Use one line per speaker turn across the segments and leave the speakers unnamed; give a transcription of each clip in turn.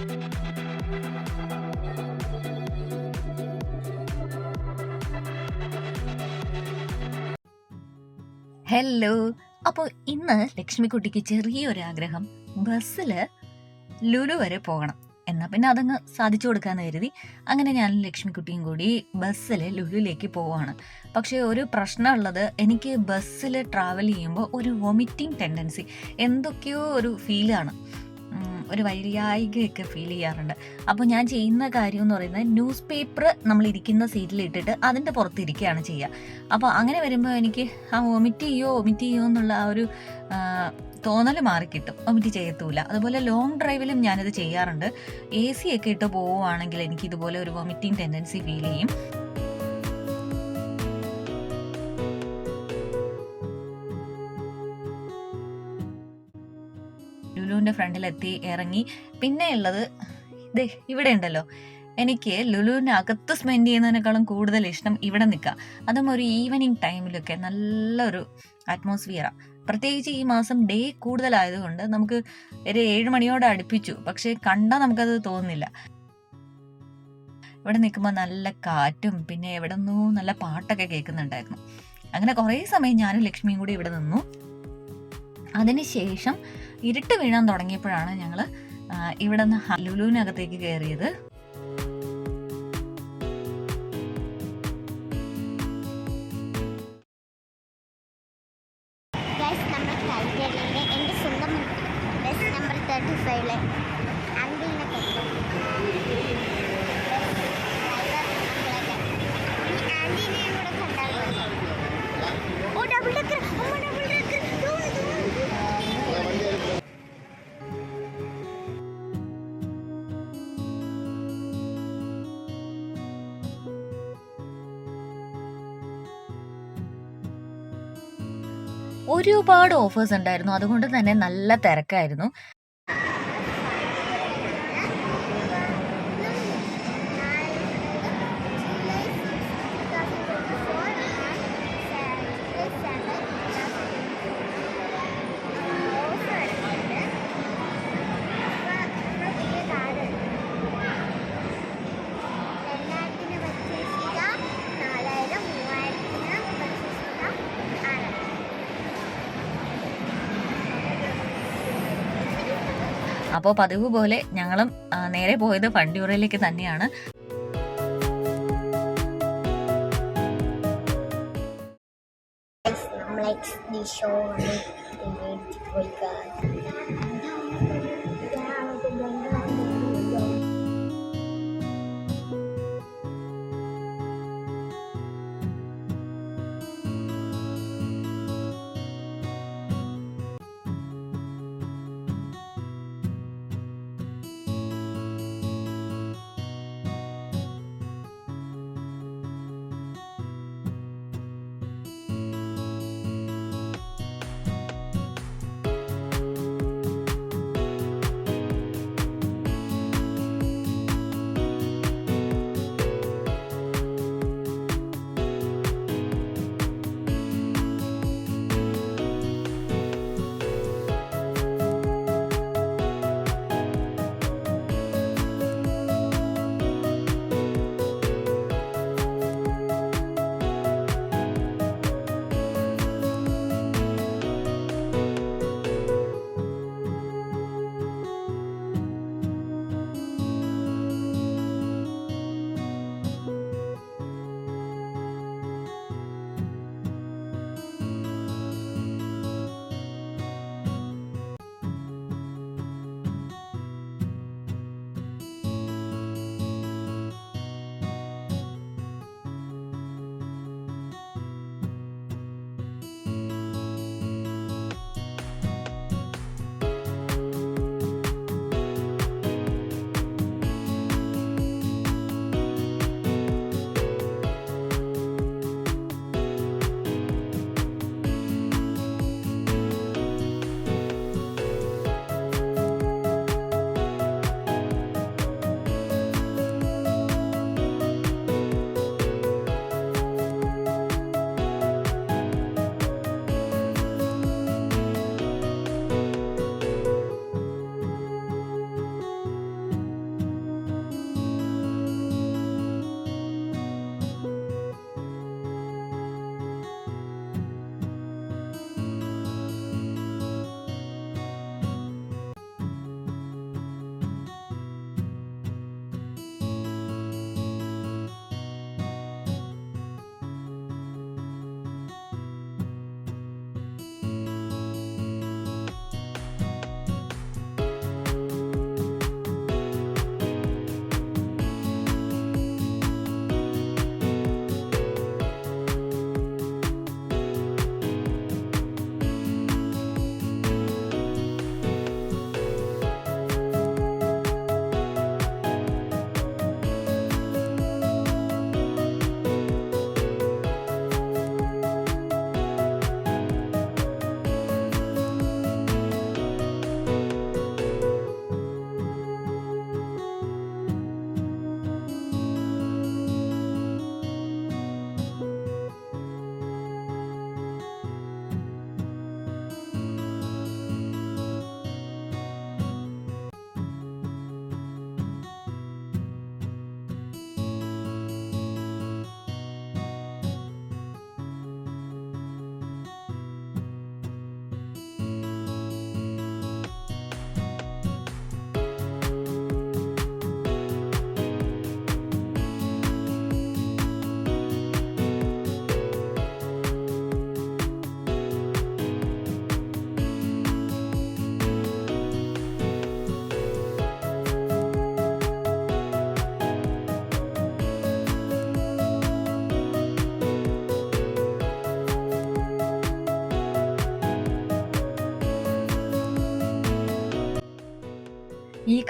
Hello. അപ്പോൾ ഇന്ന് ലക്ഷ്മിക്കുട്ടിക്ക് ചെറിയൊരാഗ്രഹം, ബസ്സിൽ ലുലു വരെ പോകണം. എന്നാൽ പിന്നെ അതങ്ങ് സാധിച്ചു കൊടുക്കാമെന്ന് കരുതി അങ്ങനെ ഞാനും ലക്ഷ്മിക്കുട്ടിയും കൂടി ബസ്സിൽ ലുലുവിലേക്ക് പോവുകയാണ്. പക്ഷേ ഒരു പ്രശ്നമുള്ളത്, എനിക്ക് ബസ്സിൽ ട്രാവൽ ചെയ്യുമ്പോൾ ഒരു വൊമിറ്റിംഗ് ടെൻഡൻസി, എന്തൊക്കെയോ ഒരു ഫീലാണ്, ഒരു വയ്യായികയൊക്കെ ഫീൽ ചെയ്യാറുണ്ട്. അപ്പോൾ ഞാൻ ചെയ്യുന്ന കാര്യം എന്ന് പറയുന്നത്, ന്യൂസ് പേപ്പർ നമ്മൾ ഇരിക്കുന്ന സീറ്റിൽ ഇട്ടിട്ട് അതിൻ്റെ പുറത്തിരിക്കുകയാണ് ചെയ്യുക. അപ്പോൾ അങ്ങനെ വരുമ്പോൾ എനിക്ക് ആ വൊമിറ്റ് ചെയ്യുമോ എന്നുള്ള ആ ഒരു തോന്നൽ മാറിക്കിട്ടും, വൊമിറ്റ് ചെയ്യത്തൂല. അതുപോലെ ലോങ് ഡ്രൈവിലും ഞാനിത് ചെയ്യാറുണ്ട്. AC ഒക്കെ ഇട്ട് പോവുകയാണെങ്കിൽ എനിക്ക് ഇതുപോലെ ഒരു വൊമിറ്റിംഗ് ടെൻഡൻസി ഫീൽ ചെയ്യും. ലുലുവിൻ്റെ ഫ്രണ്ടിലെത്തി ഇറങ്ങി. പിന്നെ ഉള്ളത് ഇവിടെ ഉണ്ടല്ലോ, എനിക്ക് ലുലുവിൻ്റെ അകത്ത് സ്പെൻഡ് ചെയ്യുന്നതിനേക്കാളും കൂടുതൽ ഇഷ്ടം ഇവിടെ നിൽക്കുക. അതും ഒരു ഈവനിങ് ടൈമിലൊക്കെ നല്ലൊരു അറ്റ്മോസ്ഫിയറാണ്. പ്രത്യേകിച്ച് ഈ മാസം ഡേ കൂടുതലായതുകൊണ്ട് നമുക്ക് ഒരു 7 മണിയോടെ അടുപ്പിച്ചു, പക്ഷേ കണ്ടാൽ നമുക്കത് തോന്നുന്നില്ല. ഇവിടെ നിൽക്കുമ്പോൾ നല്ല കാറ്റും പിന്നെ എവിടെ നിന്നോ നല്ല പാട്ടൊക്കെ കേൾക്കുന്നുണ്ടായിരുന്നു. അങ്ങനെ കുറേ സമയം ഞാനും ലക്ഷ്മിയും കൂടി ഇവിടെ നിന്നു. അതിനുശേഷം ഇരുട്ട് വീഴാൻ തുടങ്ങിയപ്പോഴാണ് ഞങ്ങൾ ഇവിടെ നിന്ന് ലുലുവിനകത്തേക്ക് കയറിയത്.
എൻ്റെ സ്വന്തം ബസ് നമ്പർ 35 അങ്കിളിനെ കണ്ടു. ആൻറ്റീനെയും കൂടെ കണ്ടായിരുന്നു. ഓ ഡബിൾ ഡെക്കർ, അമ്മ ഡബിൾ ഡെക്കർ.
ഒരുപാട് ഓഫേഴ്സ് ഉണ്ടായിരുന്നു, അതുകൊണ്ട് തന്നെ നല്ല തിരക്കായിരുന്നു. അപ്പോൾ പതിവ് പോലെ ഞങ്ങളും നേരെ പോയത് ഫണ്ടിയൂറയിലേക്ക് തന്നെയാണ്.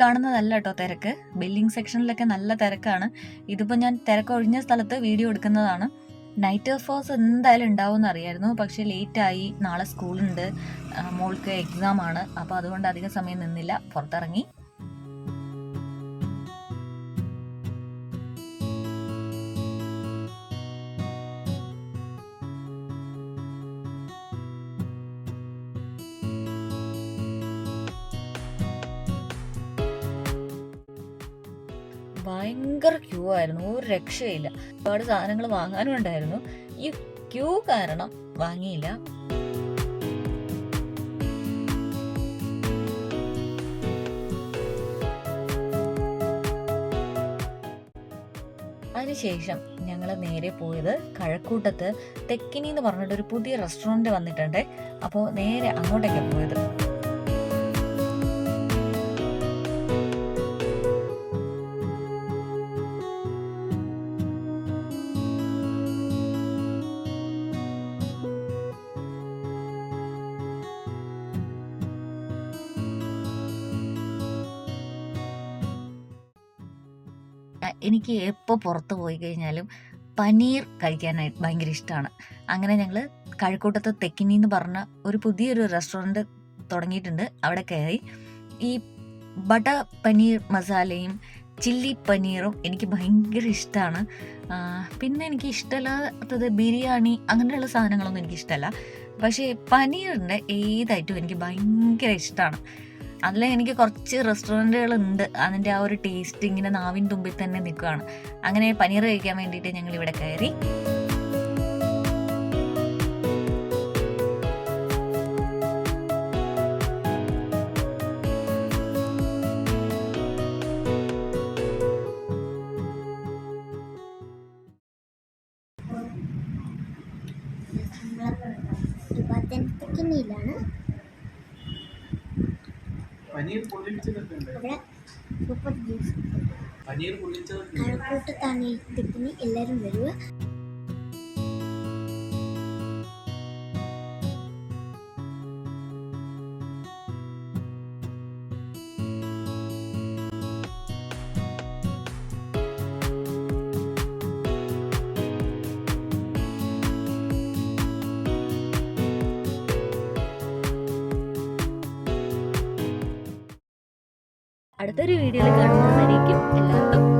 കാണുന്നതല്ല കേട്ടോ തിരക്ക്. ബില്ലിംഗ് സെക്ഷനിലൊക്കെ നല്ല തിരക്കാണ്. ഇതിപ്പോൾ ഞാൻ തിരക്കൊഴിഞ്ഞ സ്ഥലത്ത് വീഡിയോ എടുക്കുന്നതാണ്. നൈറ്റ് ഫോഴ്സ് എന്തായാലും ഉണ്ടാവും എന്നറിയായിരുന്നു, പക്ഷേ ലേറ്റായി. നാളെ സ്കൂളുണ്ട്, മോൾക്ക് എക്സാം ആണ്. അപ്പോൾ അതുകൊണ്ട് അധികം സമയം നിന്നില്ല, പുറത്തിറങ്ങി. ഭയങ്കര ക്യൂ ആയിരുന്നു, ഒരു രക്ഷയില്ല. ഒരുപാട് സാധനങ്ങൾ വാങ്ങാനും ഉണ്ടായിരുന്നു. ഈ ക്യൂ കാരണം വാങ്ങിയില്ല. അതിനുശേഷം ഞങ്ങൾ നേരെ പോയത് കഴക്കൂട്ടത്ത് തെക്കിനി എന്ന് പറഞ്ഞിട്ട് ഒരു പുതിയ റെസ്റ്റോറൻറ്റ് വന്നിട്ടുണ്ട്. അപ്പോൾ നേരെ അങ്ങോട്ടേക്കാണ് പോയത്. എനിക്ക് എപ്പോൾ പുറത്ത് പോയി കഴിഞ്ഞാലും പനീർ കഴിക്കാനായിട്ട് ഭയങ്കര ഇഷ്ടമാണ്. അങ്ങനെ ഞങ്ങൾ കഴക്കൂട്ടത്ത് തെക്കിനി എന്ന് പറഞ്ഞ ഒരു പുതിയൊരു റെസ്റ്റോറൻറ്റ് തുടങ്ങിയിട്ടുണ്ട്. അവിടെ കയറി ഈ ബട്ടർ പനീർ മസാലയും ചില്ലി പനീറും എനിക്ക് ഭയങ്കര ഇഷ്ടമാണ്. പിന്നെ എനിക്ക് ഇഷ്ടമല്ലാത്തത് ബിരിയാണി അങ്ങനെയുള്ള സാധനങ്ങളൊന്നും എനിക്ക് ഇഷ്ടമല്ല. പക്ഷേ പനീറിൻ്റെ ഏതായിട്ടും എനിക്ക് ഭയങ്കര ഇഷ്ടമാണ്. അതിൽ എനിക്ക് കുറച്ച് റെസ്റ്റോറൻറ്റുകളുണ്ട്, അതിൻ്റെ ആ ഒരു ടേസ്റ്റ് ഇങ്ങനെ നാവിൻ തുമ്പിൽ തന്നെ നിൽക്കുകയാണ്. അങ്ങനെ പനീർ കഴിക്കാൻ വേണ്ടിയിട്ട് ഞങ്ങൾ ഇവിടെ കയറി.
തെക്കിനിയിലാണ് സൂപ്പർ ജ്യൂസ്. കഴക്കൂട്ടത്താണ് ഈ തെക്കിനി. എല്ലാവരും വരുക.
അടുത്തൊരു വീഡിയോയിൽ കാണുന്നതായിരിക്കും. എല്ലാവർക്കും